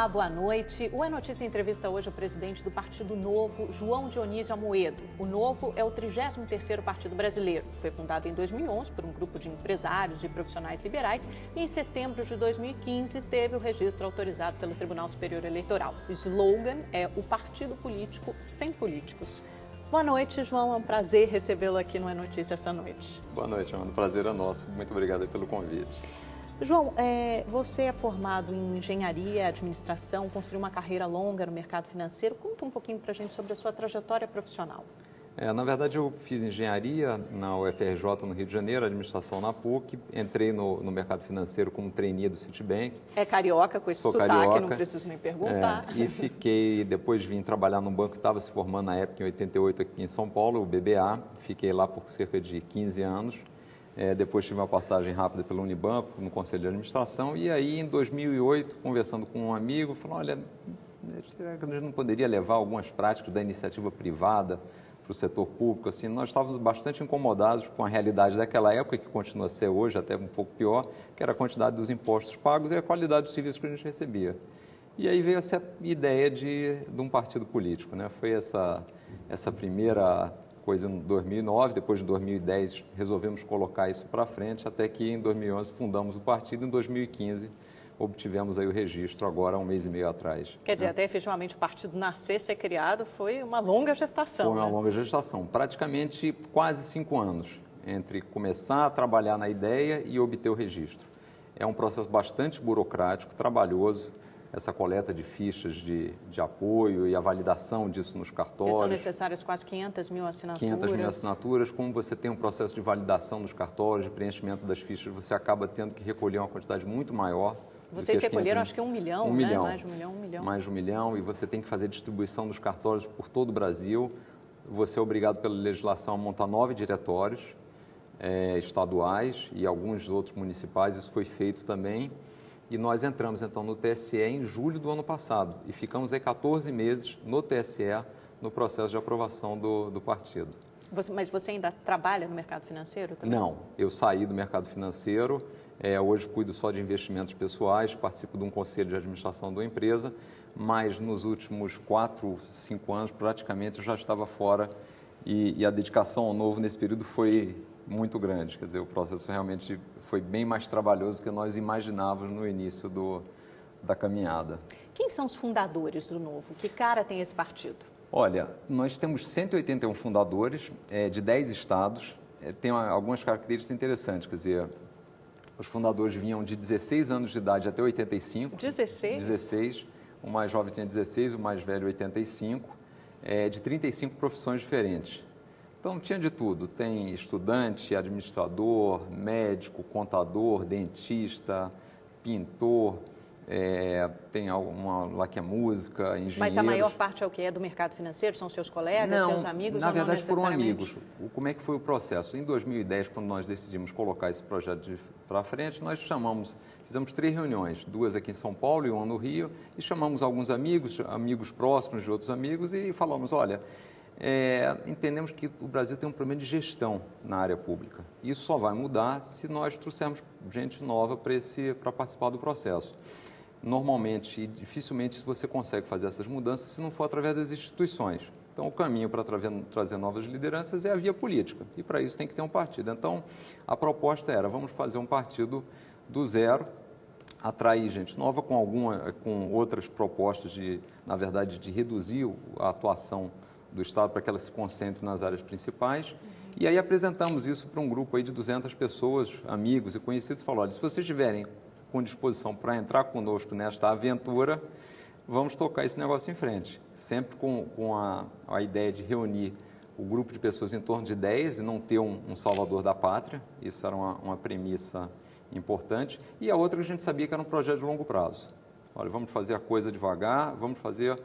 Olá, boa noite. O É Notícia entrevista hoje o presidente do Partido Novo, João Dionísio Amoedo. O Novo é o 33º partido brasileiro. Foi fundado em 2011 por um grupo de empresários e profissionais liberais e em setembro de 2015 teve o registro autorizado pelo Tribunal Superior Eleitoral. O slogan é o partido político sem políticos. Boa noite, João. É um prazer recebê-lo aqui no É Notícia essa noite. Boa noite, Ana. O prazer é nosso. Muito obrigado pelo convite. João, você é formado em engenharia, administração, construiu uma carreira longa no mercado financeiro. Conta um pouquinho para a gente sobre a sua trajetória profissional. Na verdade, eu fiz engenharia na UFRJ, no Rio de Janeiro, administração na PUC. Entrei no mercado financeiro como trainee do Citibank. É carioca, com esse sotaque, carioca, não preciso nem perguntar. E fiquei, depois vim trabalhar num banco que estava se formando na época, em 88, aqui em São Paulo, o BBA. Fiquei lá por cerca de 15 anos. Depois tive uma passagem rápida pelo Unibanco, no Conselho de Administração, e aí em 2008, conversando com um amigo, falou, olha, a gente não poderia levar algumas práticas da iniciativa privada para o setor público, assim, nós estávamos bastante incomodados com a realidade daquela época, que continua a ser hoje até um pouco pior, que era a quantidade dos impostos pagos e a qualidade dos serviços que a gente recebia. E aí veio essa ideia de um partido político, né? Foi essa primeira coisa em 2009, depois de 2010 resolvemos colocar isso para frente, até que em 2011 fundamos o partido, em 2015 obtivemos aí o registro agora, há um mês e meio atrás. Quer dizer, até efetivamente o partido nascer, ser criado, foi uma longa gestação. Foi uma longa gestação, praticamente quase 5 anos, entre começar a trabalhar na ideia e obter o registro. É um processo bastante burocrático, trabalhoso, essa coleta de fichas de apoio e a validação disso nos cartórios. São necessárias quase 500 mil assinaturas. 500 mil assinaturas. Como você tem um processo de validação nos cartórios, de preenchimento das fichas, você acaba tendo que recolher uma quantidade muito maior. Vocês recolheram, acho que 1 milhão, né? Milhão. Mais de 1 milhão, 1 milhão. Mais de 1 milhão, e você tem que fazer distribuição dos cartórios por todo o Brasil. Você é obrigado pela legislação a montar 9 diretórios estaduais e alguns outros municipais, isso foi feito também. E nós entramos, então, no TSE em julho do ano passado e ficamos aí 14 meses no TSE no processo de aprovação do partido. Mas você ainda trabalha no mercado financeiro também? Não, eu saí do mercado financeiro, hoje cuido só de investimentos pessoais, participo de um conselho de administração da empresa, mas nos últimos 4, 5 anos, praticamente, eu já estava fora e a dedicação ao novo nesse período foi muito grande, quer dizer, o processo realmente foi bem mais trabalhoso do que nós imaginávamos no início da caminhada. Quem são os fundadores do Novo? Que cara tem esse partido? Olha, nós temos 181 fundadores de 10 estados, tem algumas características interessantes, quer dizer, os fundadores vinham de 16 anos de idade até 85. 16? 16, o mais jovem tinha 16, o mais velho 85, de 35 profissões diferentes. Então, tinha de tudo, tem estudante, administrador, médico, contador, dentista, pintor, tem uma lá que é música, engenheiro. Mas a maior parte é o que? É do mercado financeiro? São seus colegas, seus amigos? Na verdade, não foram amigos. Como é que foi o processo? Em 2010, quando nós decidimos colocar esse projeto para frente, nós fizemos 3 reuniões, 2 aqui em São Paulo e 1 no Rio, e chamamos alguns amigos próximos de outros amigos e falamos, olha, entendemos que o Brasil tem um problema de gestão na área pública. Isso só vai mudar se nós trouxermos gente nova para participar do processo. Normalmente e dificilmente você consegue fazer essas mudanças se não for através das instituições. Então, o caminho para trazer novas lideranças é a via política, e para isso tem que ter um partido. Então, a proposta era, vamos fazer um partido do zero, atrair gente nova com outras propostas na verdade, de reduzir a atuação do Estado para que ela se concentre nas áreas principais. E aí apresentamos isso para um grupo aí de 200 pessoas, amigos e conhecidos, e falou, olha, se vocês estiverem com disposição para entrar conosco nesta aventura, vamos tocar esse negócio em frente. Sempre com a ideia de reunir o grupo de pessoas em torno de 10 e não ter um salvador da pátria, isso era uma premissa importante. E a outra que a gente sabia que era um projeto de longo prazo. Olha, vamos fazer a coisa devagar, vamos fazer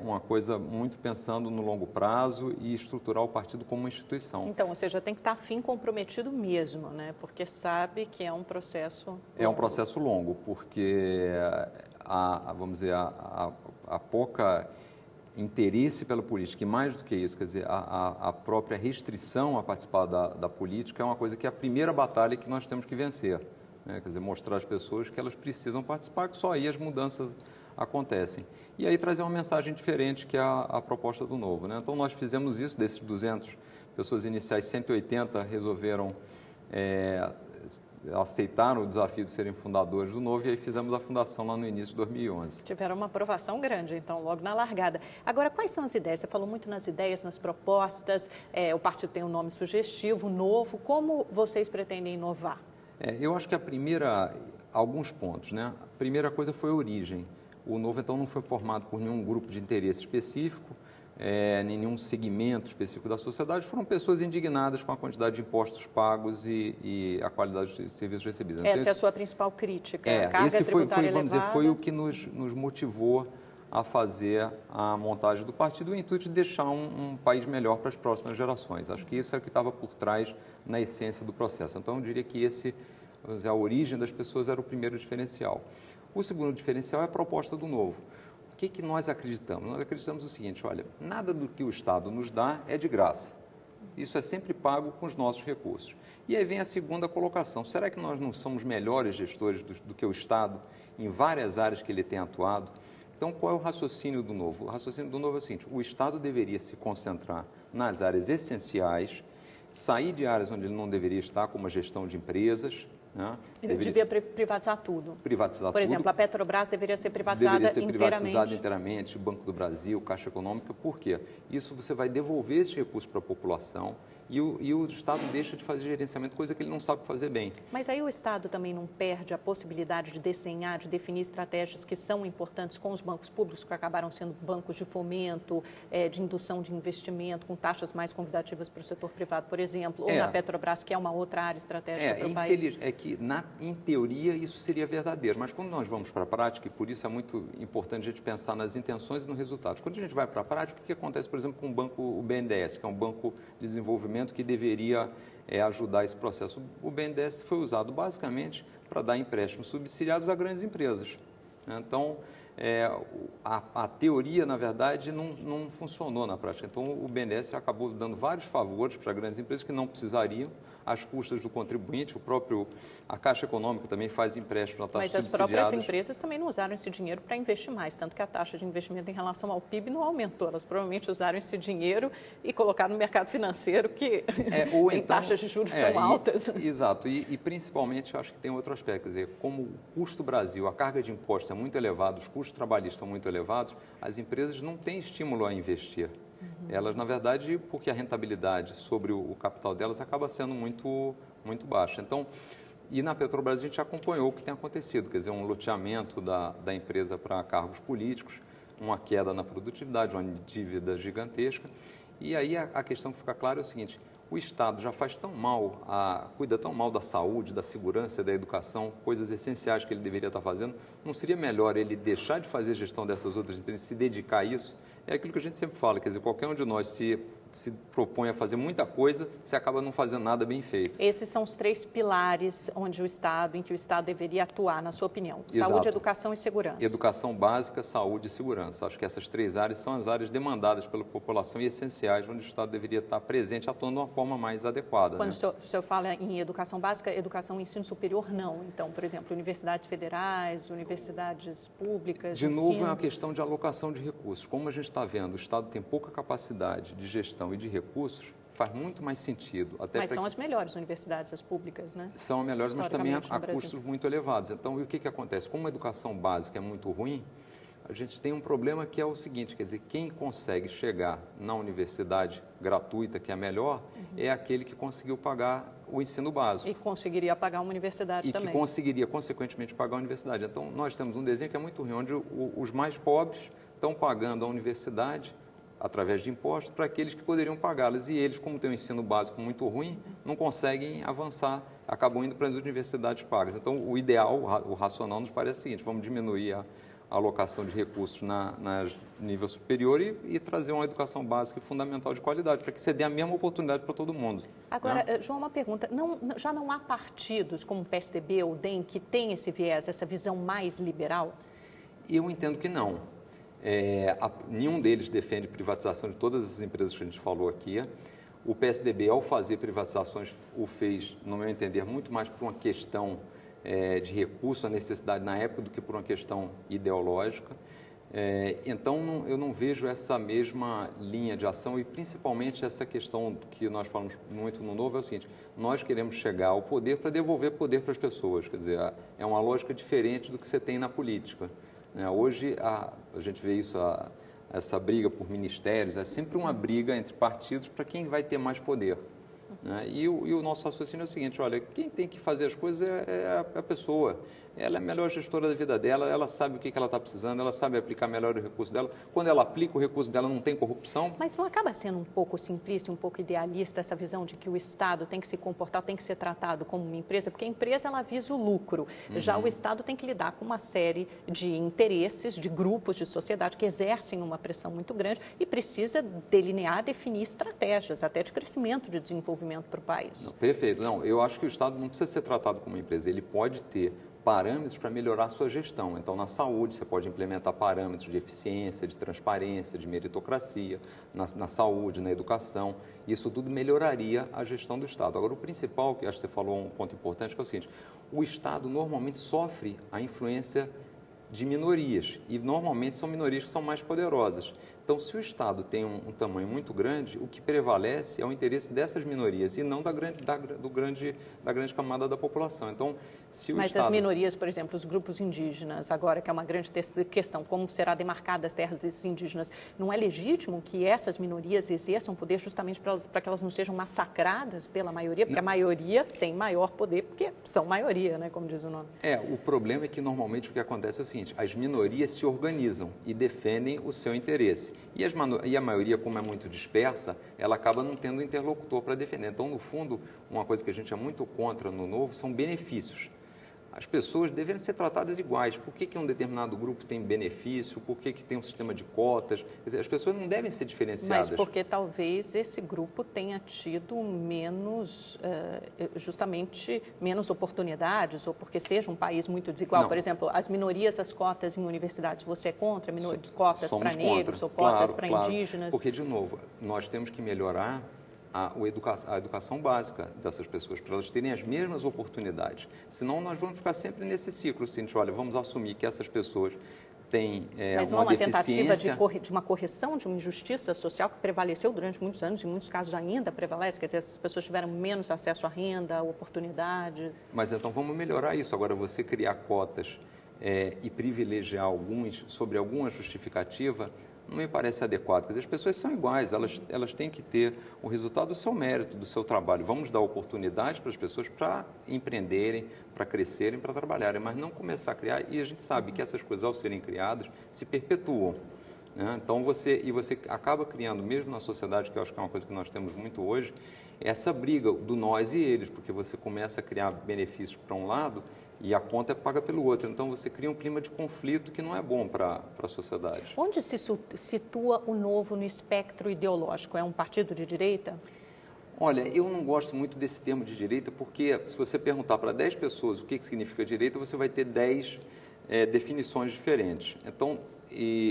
uma coisa muito pensando no longo prazo e estruturar o partido como uma instituição. Então, ou seja, tem que estar afim, comprometido mesmo, né? Porque sabe que é um processo longo. É um processo longo, porque vamos dizer, a pouca interesse pela política, e mais do que isso, quer dizer, a própria restrição a participar da política é uma coisa que é a primeira batalha que nós temos que vencer. né? Quer dizer, mostrar às pessoas que elas precisam participar, que só aí as mudanças acontecem. E aí trazer uma mensagem diferente, que é a proposta do Novo, né? Então, nós fizemos isso, desses 200 pessoas iniciais, 180 resolveram aceitaram o desafio de serem fundadores do Novo, e aí fizemos a fundação lá no início de 2011. Tiveram uma aprovação grande, então, logo na largada. Agora, quais são as ideias? Você falou muito nas ideias, nas propostas, o partido tem um nome sugestivo, Novo. Como vocês pretendem inovar? Eu acho que alguns pontos, né? A primeira coisa foi a origem. O Novo, então, não foi formado por nenhum grupo de interesse específico, nenhum segmento específico da sociedade. Foram pessoas indignadas com a quantidade de impostos pagos e a qualidade dos serviços recebidos. Essa é a sua principal crítica, a carga tributária vamos dizer, elevada. foi o que nos motivou a fazer a montagem do partido, o intuito de deixar um país melhor para as próximas gerações. Acho que isso é o que estava por trás, na essência do processo. Então, eu diria que vamos dizer, a origem das pessoas era o primeiro diferencial. O segundo diferencial é a proposta do Novo. O que nós acreditamos? Nós acreditamos o seguinte: olha, nada do que o Estado nos dá é de graça. Isso é sempre pago com os nossos recursos. E aí vem a segunda colocação: será que nós não somos melhores gestores do que o Estado em várias áreas que ele tem atuado? Então, qual é o raciocínio do Novo? O raciocínio do Novo é o seguinte: o Estado deveria se concentrar nas áreas essenciais, sair de áreas onde ele não deveria estar, como a gestão de empresas. Né? Ele devia privatizar tudo. Privatizar Por tudo. exemplo, a Petrobras deveria ser privatizada inteiramente, o Banco do Brasil, Caixa Econômica. Por quê? Isso você vai devolver esse recurso para a população e o Estado deixa de fazer gerenciamento, coisa que ele não sabe fazer bem. Mas aí o Estado também não perde a possibilidade de desenhar, de definir estratégias que são importantes com os bancos públicos, que acabaram sendo bancos de fomento, de indução de investimento, com taxas mais convidativas para o setor privado, por exemplo, ou na Petrobras, que é uma outra área estratégica para o país? Em teoria, isso seria verdadeiro, mas quando nós vamos para a prática, e por isso é muito importante a gente pensar nas intenções e no resultado. Quando a gente vai para a prática, o que acontece, por exemplo, com o BNDES, que é um banco de desenvolvimento que deveria ajudar esse processo? O BNDES foi usado basicamente para dar empréstimos subsidiados a grandes empresas. Então, a teoria, na verdade, não funcionou na prática. Então, o BNDES acabou dando vários favores para grandes empresas que não precisariam, às custas do contribuinte. A Caixa Econômica também faz empréstimos a taxas subsidiadas. Mas as próprias empresas também não usaram esse dinheiro para investir mais, tanto que a taxa de investimento em relação ao PIB não aumentou. Elas provavelmente usaram esse dinheiro e colocaram no mercado financeiro, que tem taxas de juros tão altas. Exato. E principalmente, acho que tem outro aspecto. Quer dizer, como o custo Brasil, a carga de impostos é muito elevada, os custos trabalhistas são muito elevados, as empresas não têm estímulo a investir. Elas, na verdade, porque a rentabilidade sobre o capital delas acaba sendo muito baixa. Então, e na Petrobras a gente acompanhou o que tem acontecido, quer dizer, um loteamento da empresa para cargos políticos, uma queda na produtividade, uma dívida gigantesca. E aí a questão que fica clara é o seguinte: o Estado já faz tão mal, cuida tão mal da saúde, da segurança, da educação, coisas essenciais que ele deveria estar fazendo. Não seria melhor ele deixar de fazer gestão dessas outras empresas, se dedicar a isso? É aquilo que a gente sempre fala, quer dizer, qualquer um de nós se propõe a fazer muita coisa, você acaba não fazendo nada bem feito. Esses são os 3 pilares em que o Estado deveria atuar, na sua opinião. Exato. Saúde, educação e segurança. Educação básica, saúde e segurança. Acho que essas 3 áreas são as áreas demandadas pela população e essenciais, onde o Estado deveria estar presente, atuando de uma forma mais adequada. Quando o senhor fala em educação básica, educação e ensino superior, não. Então, por exemplo, universidades federais, universidades públicas. De novo, é uma questão de alocação de recursos. Como a gente está vendo, o Estado tem pouca capacidade de gestão e de recursos, faz muito mais sentido. Mas são as melhores universidades, as públicas, né? São as melhores, mas também há custos muito elevados. Então, e o que acontece? Como a educação básica é muito ruim, a gente tem um problema que é o seguinte, quer dizer, quem consegue chegar na universidade gratuita, que é a melhor, é aquele que conseguiu pagar o ensino básico. E conseguiria pagar uma universidade também. E que conseguiria, consequentemente, pagar a universidade. Então, nós temos um desenho que é muito ruim, onde os mais pobres estão pagando a universidade através de impostos para aqueles que poderiam pagá-las. E eles, como têm um ensino básico muito ruim, não conseguem avançar, acabam indo para as universidades pagas. Então, o ideal, o racional nos parece o seguinte: vamos diminuir a alocação de recursos na nível superior e trazer uma educação básica e fundamental de qualidade, para que você dê a mesma oportunidade para todo mundo. Agora, né? João, uma pergunta. Já não há partidos como o PSDB ou o DEM que têm esse viés, essa visão mais liberal? Eu entendo que não. Nenhum deles defende privatização de todas as empresas que a gente falou aqui. O PSDB, ao fazer privatizações, o fez, no meu entender, muito mais por uma questão de recurso, a necessidade na época, do que por uma questão ideológica. Então, eu não vejo essa mesma linha de ação e, principalmente, essa questão que nós falamos muito no Novo é o seguinte: nós queremos chegar ao poder para devolver poder para as pessoas. Quer dizer, é uma lógica diferente do que você tem na política. Hoje, a gente vê isso, essa briga por ministérios, é sempre uma briga entre partidos para quem vai ter mais poder. E o nosso raciocínio é o seguinte: olha, quem tem que fazer as coisas é a pessoa. Ela é a melhor gestora da vida dela, ela sabe o que ela está precisando, ela sabe aplicar melhor o recurso dela. Quando ela aplica o recurso dela, não tem corrupção. Mas não acaba sendo um pouco simplista, um pouco idealista essa visão de que o Estado tem que se comportar, tem que ser tratado como uma empresa? Porque a empresa, ela visa o lucro. Já o Estado tem que lidar com uma série de interesses, de grupos de sociedade que exercem uma pressão muito grande e precisa delinear, definir estratégias, até de crescimento, de desenvolvimento para o país. Não, perfeito. Não, eu acho que o Estado não precisa ser tratado como uma empresa. Ele pode ter parâmetros para melhorar a sua gestão. Então, na saúde, você pode implementar parâmetros de eficiência, de transparência, de meritocracia, na saúde, na educação. Isso tudo melhoraria a gestão do Estado. Agora, o principal, que acho que você falou um ponto importante, que é o seguinte: o Estado normalmente sofre a influência de minorias, e normalmente são minorias que são mais poderosas. Então, se o Estado tem um tamanho muito grande, o que prevalece é o interesse dessas minorias e não da grande camada da população. Então, se o Mas Estado... as minorias, por exemplo, os grupos indígenas, agora que é uma grande questão, como será demarcada as terras desses indígenas, não é legítimo que essas minorias exerçam poder justamente para que elas não sejam massacradas pela maioria? Porque a maioria tem maior poder, porque são maioria, né, como diz o nome. O problema é que normalmente o que acontece é o seguinte: as minorias se organizam e defendem o seu interesse. E a maioria, como é muito dispersa, ela acaba não tendo interlocutor para defender. Então, no fundo, uma coisa que a gente é muito contra no Novo são benefícios. As pessoas deveriam ser tratadas iguais. Por que um determinado grupo tem benefício? Por que tem um sistema de cotas? Quer dizer, as pessoas não devem ser diferenciadas. Mas porque talvez esse grupo tenha tido justamente menos oportunidades, ou porque seja um país muito desigual. Não. Por exemplo, as minorias, as cotas em universidades, você é contra cotas para negros contra. ou cotas Claro, para claro. indígenas? Porque, de novo, nós temos que melhorar a educação básica dessas pessoas, para elas terem as mesmas oportunidades. Senão, nós vamos ficar sempre nesse ciclo, assim, olha, vamos assumir que essas pessoas têm Mas não uma é uma deficiência... tentativa de uma correção de uma injustiça social que prevaleceu durante muitos anos, em muitos casos ainda prevalece, quer dizer, essas pessoas tiveram menos acesso à renda, oportunidade. Mas então vamos melhorar isso. Agora, você criar cotas e privilegiar alguns sobre alguma justificativa não me parece adequado. Quer dizer, as pessoas são iguais, elas têm que ter o resultado do seu mérito, do seu trabalho. Vamos dar oportunidade para as pessoas para empreenderem, para crescerem, para trabalharem, mas não começar a criar. E a gente sabe que essas coisas, ao serem criadas, se perpetuam. Então, você acaba criando, mesmo na sociedade, que eu acho que é uma coisa que nós temos muito hoje, essa briga do nós e eles, porque você começa a criar benefícios para um lado e a conta é paga pelo outro. Então, você cria um clima de conflito que não é bom para a sociedade. Onde se situa o Novo no espectro ideológico? É um partido de direita? Olha, eu não gosto muito desse termo de direita, porque se você perguntar para 10 pessoas o que significa direita, você vai ter 10 definições diferentes. Então,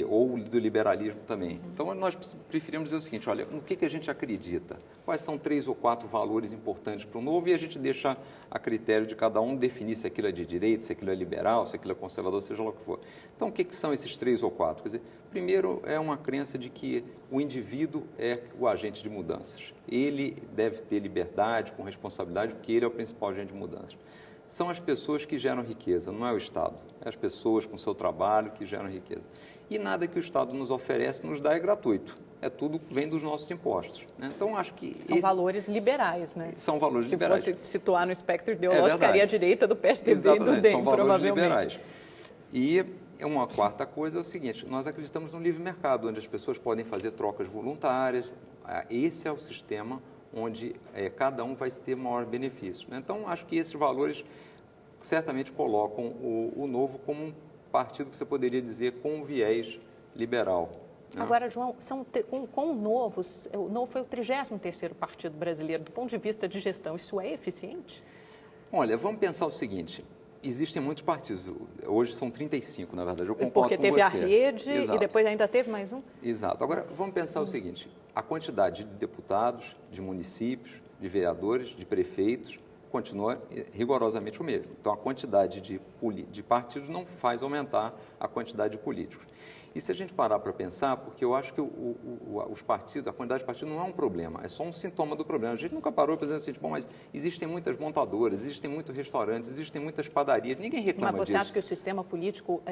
ou do liberalismo também. Então, nós preferimos dizer o seguinte: olha, no que a gente acredita? Quais são 3 ou 4 valores importantes para o Novo, e a gente deixa a critério de cada um definir se aquilo é de direita, se aquilo é liberal, se aquilo é conservador, seja lá o que for. Então, o que são esses 3 ou 4? Quer dizer, primeiro, é uma crença de que o indivíduo é o agente de mudanças. Ele deve ter liberdade, com responsabilidade, porque ele é o principal agente de mudanças. São as pessoas que geram riqueza, não é o Estado. É as pessoas com seu trabalho que geram riqueza. E nada que o Estado nos oferece, nos dá é gratuito. É tudo que vem dos nossos impostos. Então, acho que... São valores liberais, né? São valores liberais. Se fosse situar no espectro ideológico, ficaria à direita do PSDB e do DEM, são valores provavelmente. liberais. E uma quarta coisa é o seguinte: nós acreditamos no livre mercado, onde as pessoas podem fazer trocas voluntárias. Esse é o sistema onde cada um vai ter maior benefício. Então, acho que esses valores certamente colocam o Novo como um partido que você poderia dizer com um viés liberal. Agora, João, com o Novo foi o 33º partido brasileiro. Do ponto de vista de gestão, isso é eficiente? Olha, vamos pensar o seguinte: existem muitos partidos, hoje são 35, na verdade, eu concordo Porque com teve você. a Rede. Exato. E depois ainda teve mais um? Exato. Agora, vamos pensar o seguinte: a quantidade de deputados, de municípios, de vereadores, de prefeitos, continua rigorosamente o mesmo. Então, a quantidade de partidos não faz aumentar a quantidade de políticos. E se a gente parar para pensar, porque eu acho que os partidos, a quantidade de partidos não é um problema, é só um sintoma do problema. A gente nunca parou para dizer assim, bom, mas existem muitas montadoras, existem muitos restaurantes, existem muitas padarias, ninguém reclama disso. Mas você acha que o sistema político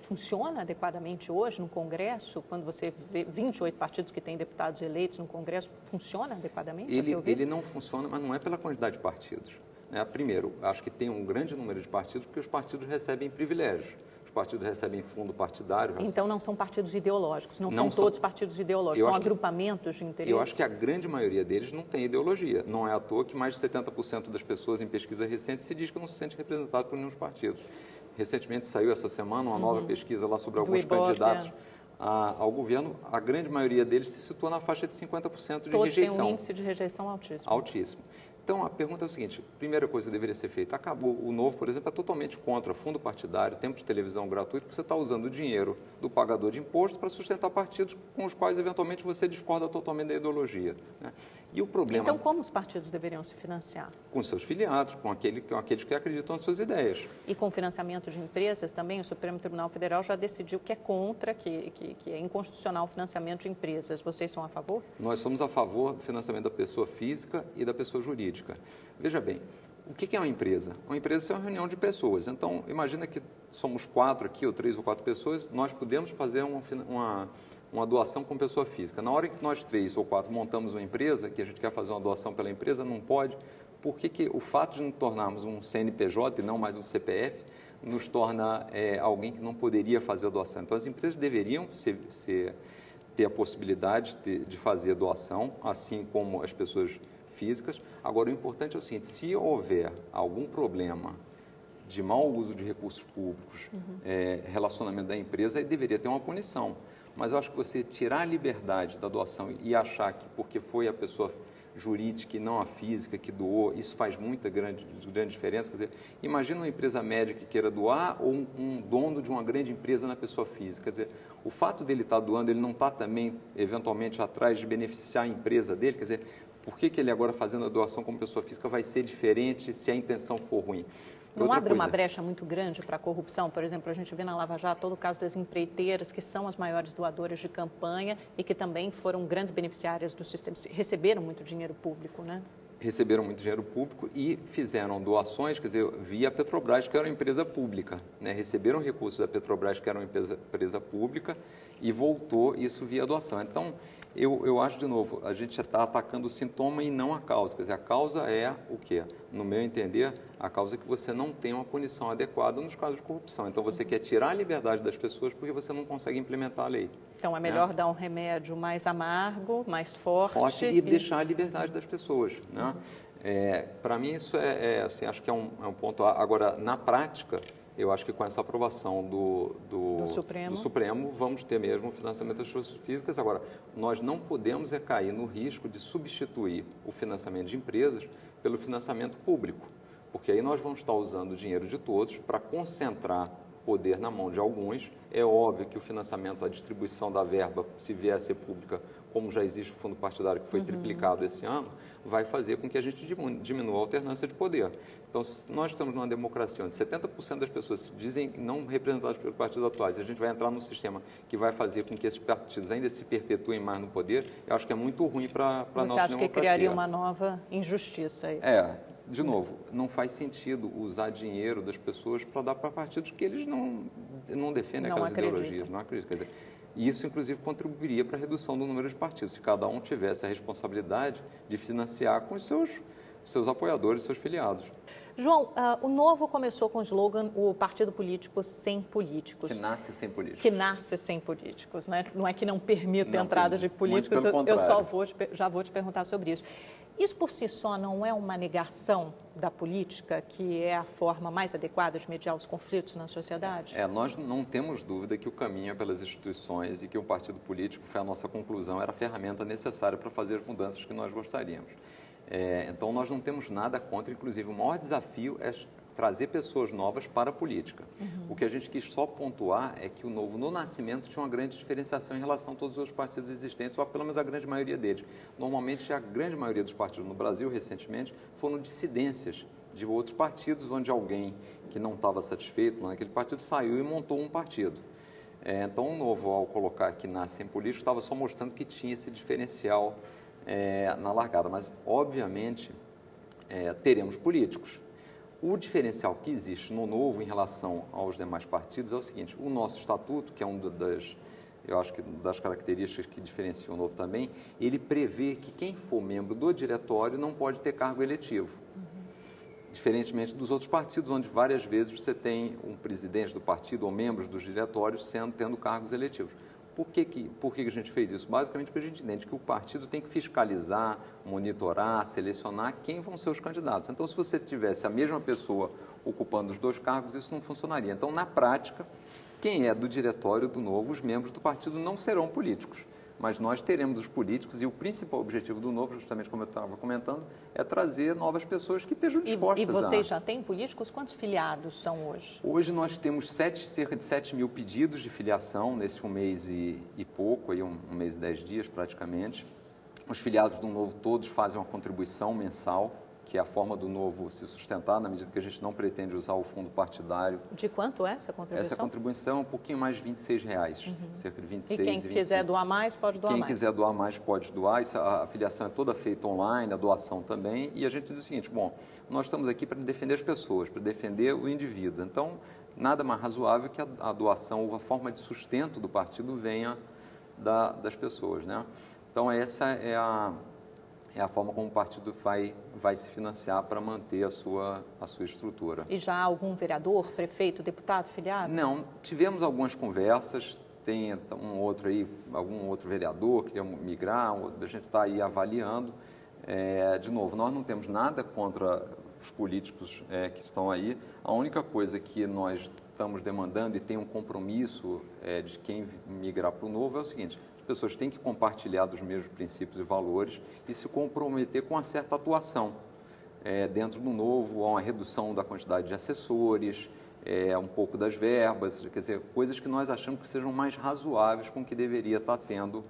funciona adequadamente hoje no Congresso? Quando você vê 28 partidos que têm deputados eleitos no Congresso, funciona adequadamente? Ele não funciona, mas não é pela quantidade de partidos. Né? Primeiro, acho que tem um grande número de partidos porque os partidos recebem privilégios. Os partidos recebem fundo partidário. Então não são partidos ideológicos, não são todos partidos ideológicos, são agrupamentos de interesse? Eu acho que a grande maioria deles não tem ideologia. Não é à toa que mais de 70% das pessoas em pesquisa recente se diz que não se sente representado por nenhum dos partidos. Recentemente saiu essa semana uma nova pesquisa lá sobre alguns candidatos ao governo. A grande maioria deles se situa na faixa de 50% de rejeição. Todos têm um índice de rejeição altíssimo. Altíssimo. Então, a pergunta é o seguinte, primeira coisa que deveria ser feita, acabou, o Novo, por exemplo, é totalmente contra fundo partidário, tempo de televisão gratuito, porque você está usando o dinheiro do pagador de imposto para sustentar partidos com os quais, eventualmente, você discorda totalmente da ideologia. Né? E o problema... Então, como os partidos deveriam se financiar? Com seus filiados, com aqueles que acreditam nas suas ideias. E com financiamento de empresas também, o Supremo Tribunal Federal já decidiu que é contra, que é inconstitucional o financiamento de empresas. Vocês são a favor? Nós somos a favor do financiamento da pessoa física e da pessoa jurídica. Veja bem, o que é uma empresa? Uma empresa é uma reunião de pessoas. Então, imagina que somos 4 aqui, ou 3 ou 4 pessoas, nós podemos fazer uma doação com pessoa física. Na hora que nós 3 ou 4 montamos uma empresa, que a gente quer fazer uma doação pela empresa, não pode, porque o fato de nos tornarmos um CNPJ e não mais um CPF, nos torna alguém que não poderia fazer a doação. Então, as empresas deveriam ter a possibilidade de fazer a doação, assim como as pessoas físicas. Agora, o importante é o seguinte, se houver algum problema de mau uso de recursos públicos, relacionamento da empresa, aí deveria ter uma punição. Mas eu acho que você tirar a liberdade da doação e achar que porque foi a pessoa jurídica e não a física que doou, isso faz muita grande diferença. Quer dizer, imagina uma empresa média que queira doar ou um dono de uma grande empresa na pessoa física. Quer dizer, o fato dele estar doando, ele não está também, eventualmente, atrás de beneficiar a empresa dele? Quer dizer, por que ele agora fazendo a doação como pessoa física vai ser diferente se a intenção for ruim? Não abre uma brecha muito grande para a corrupção? Por exemplo, a gente vê na Lava Jato todo o caso das empreiteiras, que são as maiores doadoras de campanha e que também foram grandes beneficiárias do sistema, receberam muito dinheiro público, né? Receberam muito dinheiro público e fizeram doações, quer dizer, via Petrobras, que era uma empresa pública, né? Receberam recursos da Petrobras, que era uma empresa pública, e voltou isso via doação. Então, eu acho, de novo, a gente está atacando o sintoma e não a causa. Quer dizer, a causa é o quê? No meu entender, a causa é que você não tem uma punição adequada nos casos de corrupção. Então, você quer tirar a liberdade das pessoas porque você não consegue implementar a lei. Então, é melhor dar um remédio mais amargo, mais forte e deixar a liberdade das pessoas, né? Para mim, isso assim, acho que é um ponto. Agora, na prática, eu acho que com essa aprovação do Supremo, vamos ter mesmo o financiamento das pessoas físicas. Agora, nós não podemos cair no risco de substituir o financiamento de empresas pelo financiamento público, porque aí nós vamos estar usando o dinheiro de todos para concentrar poder na mão de alguns. É óbvio que o financiamento, a distribuição da verba, se vier a ser pública, como já existe o fundo partidário que foi triplicado esse ano, vai fazer com que a gente diminua a alternância de poder. Então, se nós estamos numa democracia onde 70% das pessoas se dizem não representadas pelos partidos atuais, e a gente vai entrar num sistema que vai fazer com que esses partidos ainda se perpetuem mais no poder, eu acho que é muito ruim para a nossa democracia. Você acha que criaria uma nova injustiça aí? De novo, não faz sentido usar dinheiro das pessoas para dar para partidos que eles não defendem aquelas ideologias, não acreditam. Quer dizer, isso, inclusive, contribuiria para a redução do número de partidos, se cada um tivesse a responsabilidade de financiar com os seus apoiadores, seus filiados. João, o Novo começou com o slogan o partido político sem políticos. Que nasce sem políticos. Que nasce sem políticos, né? Não é que não permita a entrada de políticos, já vou te perguntar sobre isso. Isso por si só não é uma negação da política, que é a forma mais adequada de mediar os conflitos na sociedade? Nós não temos dúvida que o caminho é pelas instituições e que o partido político, foi a nossa conclusão, era a ferramenta necessária para fazer as mudanças que nós gostaríamos. Então, nós não temos nada contra, inclusive, o maior desafio é trazer pessoas novas para a política. O que a gente quis só pontuar é que o Novo, no nascimento, tinha uma grande diferenciação em relação a todos os outros partidos existentes, ou pelo menos a grande maioria deles. Normalmente, a grande maioria dos partidos no Brasil, recentemente, foram dissidências de outros partidos, onde alguém que não estava satisfeito naquele partido saiu e montou um partido. Então, o Novo, ao colocar que nasce em político, estava só mostrando que tinha esse diferencial na largada. Mas, obviamente, teremos políticos. O diferencial que existe no Novo em relação aos demais partidos é o seguinte: o nosso estatuto, que é uma das características que diferencia o Novo também, ele prevê que quem for membro do diretório não pode ter cargo eletivo. Diferentemente dos outros partidos, onde várias vezes você tem um presidente do partido ou membros dos diretórios tendo cargos eletivos. Por que a gente fez isso? Basicamente porque a gente entende que o partido tem que fiscalizar, monitorar, selecionar quem vão ser os candidatos. Então, se você tivesse a mesma pessoa ocupando os dois cargos, isso não funcionaria. Então, na prática, quem é do diretório do Novo, os membros do partido não serão políticos. Mas nós teremos os políticos e o principal objetivo do Novo, justamente como eu estava comentando, é trazer novas pessoas que estejam dispostas a... E vocês já têm políticos? Quantos filiados são hoje? Hoje nós temos cerca de 7 mil pedidos de filiação nesse um mês e pouco, aí um mês e 10 dias praticamente. Os filiados do Novo todos fazem uma contribuição mensal, que é a forma do Novo se sustentar, na medida que a gente não pretende usar o fundo partidário. De quanto é essa contribuição? Essa contribuição é um pouquinho mais de R$26, cerca de 26, E quem 25. quiser doar mais, pode doar mais? Quem quiser doar mais, pode doar. A filiação é toda feita online, a doação também. E a gente diz o seguinte: bom, nós estamos aqui para defender as pessoas, para defender o indivíduo. Então, nada mais razoável que a doação ou a forma de sustento do partido venha das pessoas, né? Então, essa é a forma como o partido vai se financiar para manter a sua estrutura. E já há algum vereador, prefeito, deputado filiado? Não, tivemos algumas conversas, tem algum outro vereador que queria migrar, a gente está aí avaliando. De novo, nós não temos nada contra os políticos que estão aí. A única coisa que nós estamos demandando e tem um compromisso de quem migrar para o Novo é o seguinte: as pessoas têm que compartilhar dos mesmos princípios e valores e se comprometer com uma certa atuação. Dentro do Novo, há uma redução da quantidade de assessores, um pouco das verbas, quer dizer, coisas que nós achamos que sejam mais razoáveis com o que deveria estar tendo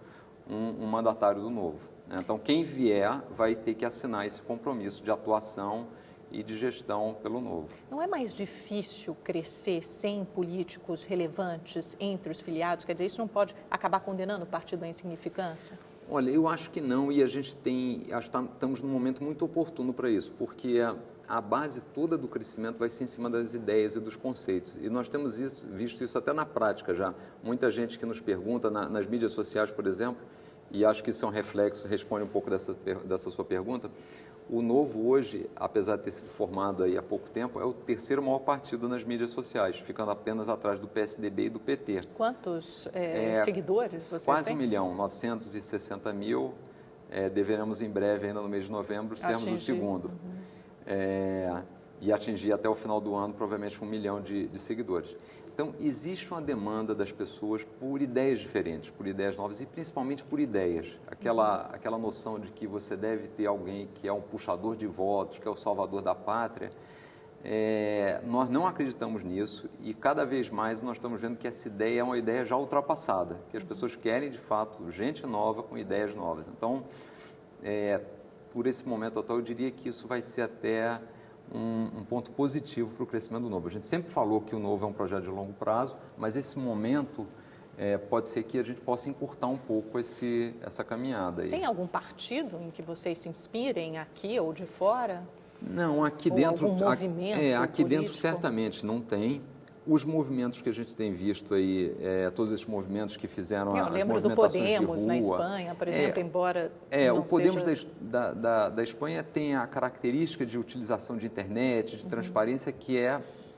um mandatário do Novo. Então, quem vier vai ter que assinar esse compromisso de atuação e de gestão pelo Novo. Não é mais difícil crescer sem políticos relevantes entre os filiados? Quer dizer, isso não pode acabar condenando o partido à insignificância? Olha, eu acho que não, e a gente estamos num momento muito oportuno para isso, porque a base toda do crescimento vai ser em cima das ideias e dos conceitos. E nós temos visto isso até na prática já. Muita gente que nos pergunta nas mídias sociais, por exemplo, e acho que isso é um reflexo, responde um pouco dessa sua pergunta. O Novo hoje, apesar de ter sido formado aí há pouco tempo, é o terceiro maior partido nas mídias sociais, ficando apenas atrás do PSDB e do PT. Quantos seguidores vocês quase têm? 1 milhão, 960 mil. Deveremos em breve, ainda no mês de novembro, sermos o segundo. E atingir até o final do ano, provavelmente, 1 milhão de seguidores. Então, existe uma demanda das pessoas por ideias diferentes, por ideias novas e principalmente por ideias. Aquela noção de que você deve ter alguém que é um puxador de votos, que é o salvador da pátria. Nós não acreditamos nisso e cada vez mais nós estamos vendo que essa ideia é uma ideia já ultrapassada, que as pessoas querem, de fato, gente nova com ideias novas. Então, por esse momento atual, eu diria que isso vai ser até um ponto positivo para o crescimento do Novo. A gente sempre falou que o Novo é um projeto de longo prazo, mas esse momento pode ser que a gente possa encurtar um pouco essa caminhada aí. Tem algum partido em que vocês se inspirem, aqui ou de fora? Não, aqui ou dentro... algum movimento aqui político? dentro certamente não tem. Os movimentos que a gente tem visto aí, todos esses movimentos que fizeram as movimentações do Podemos na Espanha, por exemplo, embora não o Podemos seja... da Espanha tem a característica de utilização de internet, de transparência, que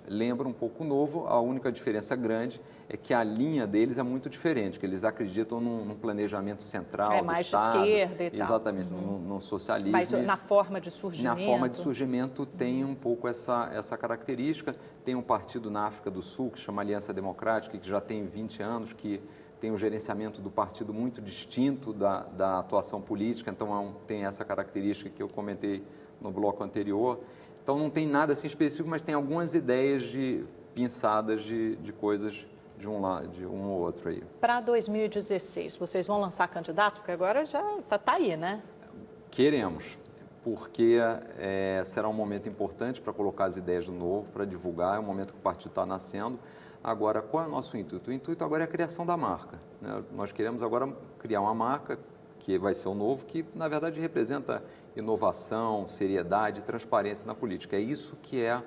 lembra um pouco o Novo. A única diferença grande é que a linha deles é muito diferente, que eles acreditam num planejamento central do mais Estado. De esquerda e tal. Exatamente, num socialismo. Mas na forma de surgimento? Na forma de surgimento tem um pouco essa característica. Tem um partido na África do Sul que se chama Aliança Democrática, que já tem 20 anos, que tem um gerenciamento do partido muito distinto da atuação política, então tem essa característica que eu comentei no bloco anterior. Então, não tem nada assim específico, mas tem algumas ideias pinçadas de coisas de um ou outro aí. Para 2016, vocês vão lançar candidatos? Porque agora já tá aí, né? Queremos, porque será um momento importante para colocar as ideias do Novo, para divulgar, é um momento que o partido está nascendo. Agora, qual é o nosso intuito? O intuito agora é a criação da marca, né? Nós queremos agora criar uma marca que vai ser o Novo, que na verdade representa inovação, seriedade e transparência na política. É isso que é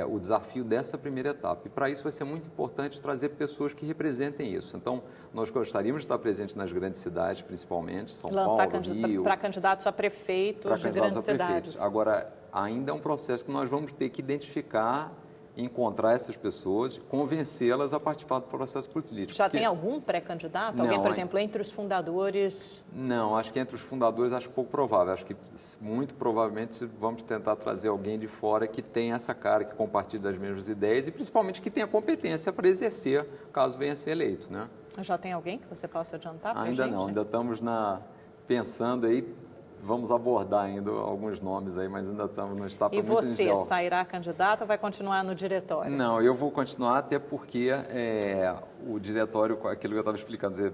o desafio dessa primeira etapa. E para isso vai ser muito importante trazer pessoas que representem isso. Então, nós gostaríamos de estar presentes nas grandes cidades, principalmente, São Paulo, Rio. Para candidatos a prefeitos de grandes cidades. Agora, ainda é um processo que nós vamos ter que identificar, encontrar essas pessoas, convencê-las a participar do processo político. Já tem algum pré-candidato? Alguém, por exemplo, entre os fundadores? Não, acho que entre os fundadores acho pouco provável. Acho que muito provavelmente vamos tentar trazer alguém de fora que tenha essa cara, que compartilhe das mesmas ideias e principalmente que tenha competência para exercer, caso venha a ser eleito, né? Já tem alguém que você possa adiantar para a gente? Ainda não, ainda estamos pensando aí. Vamos abordar ainda alguns nomes aí, mas ainda estamos no etapa muito inicial. E você sairá candidato ou vai continuar no diretório? Não, eu vou continuar até porque o diretório, aquilo que eu estava explicando,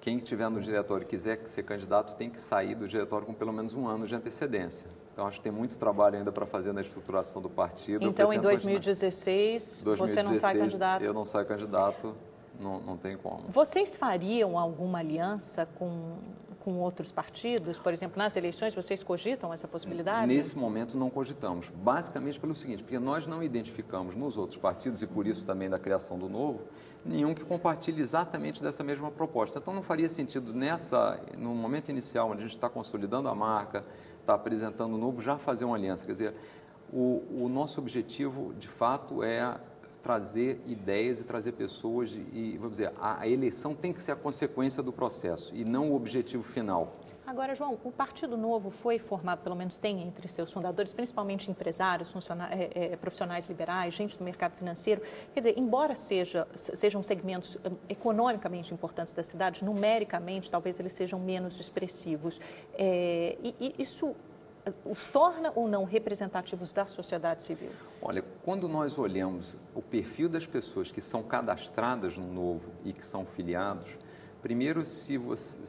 quem estiver no diretório e quiser ser candidato tem que sair do diretório com pelo menos um ano de antecedência. Então, acho que tem muito trabalho ainda para fazer na estruturação do partido. Então, em 2016, você não sai candidato? Eu não saio candidato, não tem como. Vocês fariam alguma aliança com outros partidos? Por exemplo, nas eleições, vocês cogitam essa possibilidade? Nesse momento, não cogitamos. Basicamente pelo seguinte, porque nós não identificamos nos outros partidos, e por isso também da criação do Novo, nenhum que compartilhe exatamente dessa mesma proposta. Então, não faria sentido no momento inicial, onde a gente está consolidando a marca, está apresentando o Novo, já fazer uma aliança. Quer dizer, o nosso objetivo, de fato, é trazer ideias e trazer pessoas e, vamos dizer, a eleição tem que ser a consequência do processo e não o objetivo final. Agora, João, o Partido Novo foi formado, pelo menos tem entre seus fundadores, principalmente empresários, profissionais liberais, gente do mercado financeiro. Quer dizer, embora sejam segmentos economicamente importantes da cidade, numericamente talvez eles sejam menos expressivos. Isso os torna ou não representativos da sociedade civil? Olha, quando nós olhamos o perfil das pessoas que são cadastradas no Novo e que são filiados, primeiro, se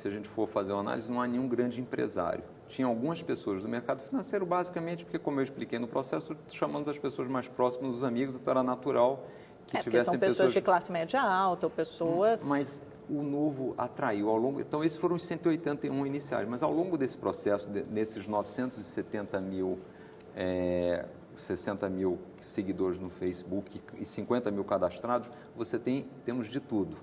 a gente for fazer uma análise, não há nenhum grande empresário. Tinha algumas pessoas do mercado financeiro, basicamente, porque, como eu expliquei no processo, chamando das pessoas mais próximas, os amigos, então era natural que tivessem são pessoas de classe média alta ou pessoas... Mas o Novo atraiu ao longo... Então, esses foram os 181 iniciais, mas ao longo desse processo, nesses 970 mil, 60 mil seguidores no Facebook e 50 mil cadastrados, temos de tudo.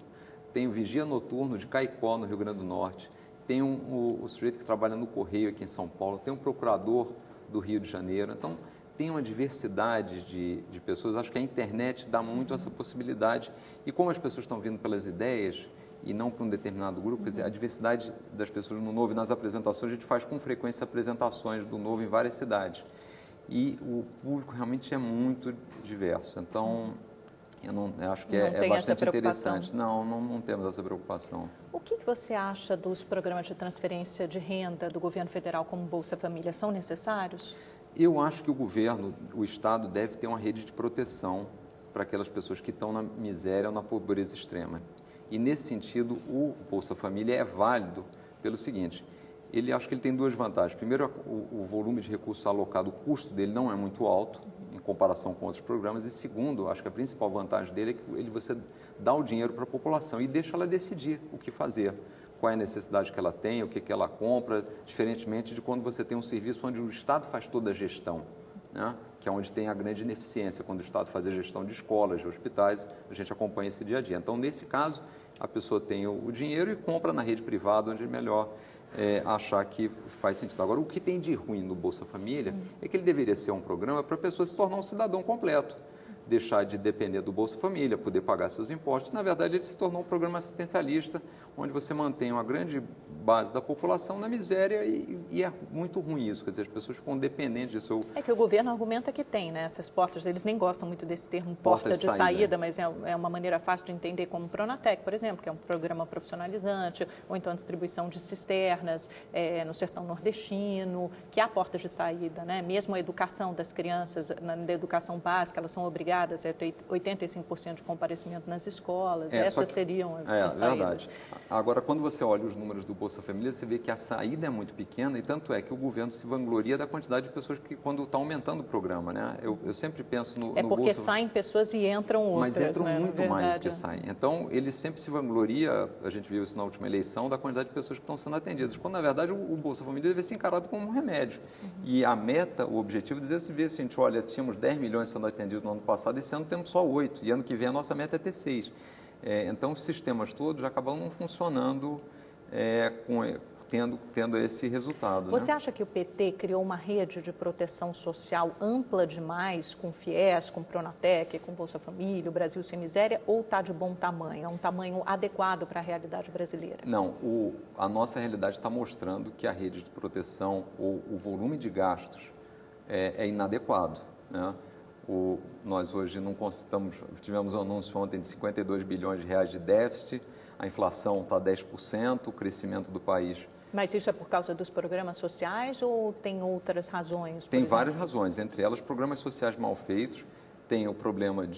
Tem o vigia noturno de Caicó, no Rio Grande do Norte, tem o sujeito que trabalha no Correio aqui em São Paulo, tem um procurador do Rio de Janeiro. Então, tem uma diversidade de pessoas. Acho que a internet dá muito essa possibilidade. E como as pessoas estão vindo pelas ideias e não para um determinado grupo, quer dizer, a diversidade das pessoas no Novo e nas apresentações, a gente faz com frequência apresentações do Novo em várias cidades. E o público realmente é muito diverso. Então, eu acho que é bastante interessante. Não temos essa preocupação. O que você acha dos programas de transferência de renda do governo federal como Bolsa Família? São necessários? Eu acho que o Estado deve ter uma rede de proteção para aquelas pessoas que estão na miséria ou na pobreza extrema. E, nesse sentido, o Bolsa Família é válido pelo seguinte, acho que ele tem duas vantagens. Primeiro, o volume de recursos alocado, o custo dele não é muito alto em comparação com outros programas. E, segundo, acho que a principal vantagem dele é que você dá o dinheiro para a população e deixa ela decidir o que fazer. Qual é a necessidade que ela tem, o que ela compra, diferentemente de quando você tem um serviço onde o Estado faz toda a gestão, né? Que é onde tem a grande ineficiência, quando o Estado faz a gestão de escolas, de hospitais, a gente acompanha esse dia a dia. Então, nesse caso, a pessoa tem o dinheiro e compra na rede privada, onde é melhor achar que faz sentido. Agora, o que tem de ruim no Bolsa Família é que ele deveria ser um programa para a pessoa se tornar um cidadão completo, deixar de depender do Bolsa Família, poder pagar seus impostos. Na verdade, ele se tornou um programa assistencialista, onde você mantém uma grande base da população na miséria e é muito ruim isso, quer dizer, as pessoas ficam dependentes disso. É que o governo argumenta que tem, né, essas portas, eles nem gostam muito desse termo porta de saída, mas é uma maneira fácil de entender, como o Pronatec, por exemplo, que é um programa profissionalizante, ou então a distribuição de cisternas no sertão nordestino, que há portas de saída, né? Mesmo a educação das crianças, na educação básica, elas são obrigadas a ter 85% de comparecimento nas escolas, essas seriam as saídas. Verdade. Agora, quando você olha os números do Bolsa Família, você vê que a saída é muito pequena e tanto é que o governo se vangloria da quantidade de pessoas que, quando está aumentando o programa, né? Eu sempre penso no porque Bolsa... saem pessoas e entram outras, mas entram né? muito mais do que saem. Então, ele sempre se vangloria, a gente viu isso na última eleição, da quantidade de pessoas que estão sendo atendidas, quando, na verdade, o Bolsa Família deve ser encarado como um remédio. E a meta, o objetivo, dizer se vê, se a gente olha, tínhamos 10 milhões sendo atendidos no ano passado, esse ano temos só 8, e ano que vem a nossa meta é ter 6. Então, os sistemas todos acabam não funcionando tendo esse resultado. Você acha que o PT criou uma rede de proteção social ampla demais, com FIES, com Pronatec, com Bolsa Família, o Brasil Sem Miséria, ou está de bom tamanho? É um tamanho adequado para a realidade brasileira? Não, a nossa realidade está mostrando que a rede de proteção, ou o volume de gastos, é inadequado, né? Nós hoje não tivemos um anúncio ontem de 52 bilhões de reais de déficit, a inflação está 10%, o crescimento do país... Mas isso é por causa dos programas sociais ou tem outras razões? Tem várias razões, entre elas programas sociais mal feitos, tem o problema